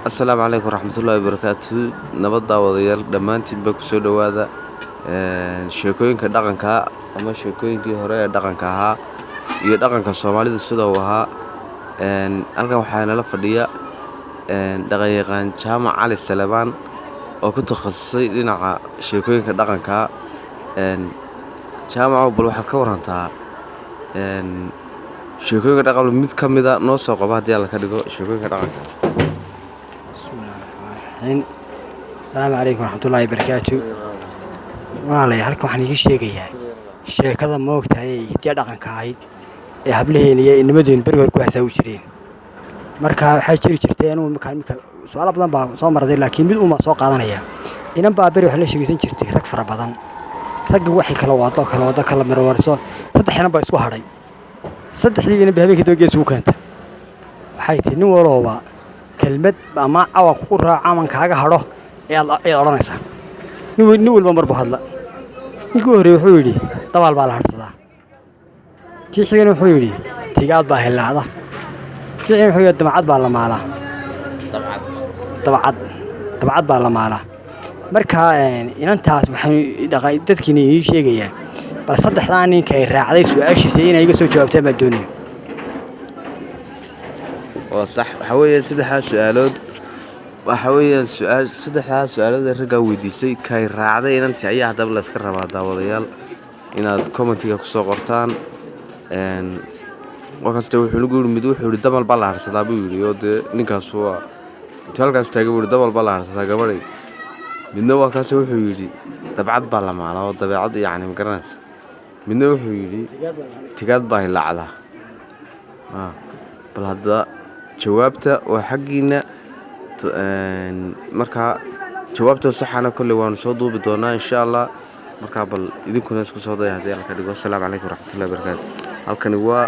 Assalaamu calaykum waraxmatullaahi wabarakaatuh. Nabad daawadayaal dhammaantiinba ku soo dhowaada sheekooyinka dhaqanka ama sheekooyinkii hore ee dhaqanka ahaa iyo dhaqanka Soomaalida sida uu ahaa. Halkan waxaa nala fadhiya dhaqanyaqaan Jaamac Cali Salebaan oo ku takhasusay dhinaca sheekooyinka dhaqanka. Jaamac bal waxaad ka warantaa sheekooyinka dhaqanka mid ka mid ah noo soo qaba haddii alla ka dhigo sheekooyinka dhaqanka. Asalaamu calaykum waraxmatullaahi wabarakaatuh. Walaalayaal halkan waxaan iiga sheegayaa sheekada moogtahay hidiya dhaqanka ahayd ee hablaheena iyo inamadeennu berigood ku hasaawi jireen. Marka waxaa jiri jirtay anugu imika su'aalo badan baa soo marday laakiin mid uma soo qaadanaya. Inan baa beri wax la sheegaysan jirtay rag fara badan. Ragga waxay kala marwariso 3 inan baa isku hadhay. 3dii inan baa habeenkii dambe gees ugu keentay. Waxay tihi nin walooba kelmad ama cawa ku raaca aman kaaga hadho ee odhanaysa. Nin walba marba hadla. Ninkii hore wuxuu yidhi dabaal baa la harsadaa. Kii xigana wuxuu yidhi tigaad baa hilaacda. Kii xigana wuxuu yidhi damacad baa la maalaa. Dabacad baa la maalaa. Marka inantaas waxaan dadkiina ii sheegayaa bal 3daa ninka ay raacday su'aashiisa inay iga soo jawaabtaan baan doonaya. Waa sax waxa weeyaan saddexdaas su'aalood ee ragga weydiisay kay raacday inantii ayaa haddaba la iska rabaa daawadayaal inaad commentiga ku soo qortaan. Markaasta wuxuu nagu yidhi mid wuxuu yidhi damal baa la harsadaa buu yidhi oo dee ninkaas waa intuu halkaas taagay buu yidhi damal baa la harsadaa gabadhay. Midna waa kaas wuxuu yidhi dabcad baa la maalaa oo dabeecad yacni ma garanaysa. Midna wuxuu yidhi tigaad baa hilaacda. Bal hadda jawaabta waa xaggiina markaa jawaabta saxana kolley waanu soo duubi doonaa insha Allah. Markaa bal idinkuna isku soo daya haddii alla ka dhigo. Assalaamu calaykum waraxmatullaahi wabarakaatuh. Halkani waa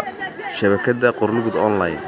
shabakadda Qorlugud Online.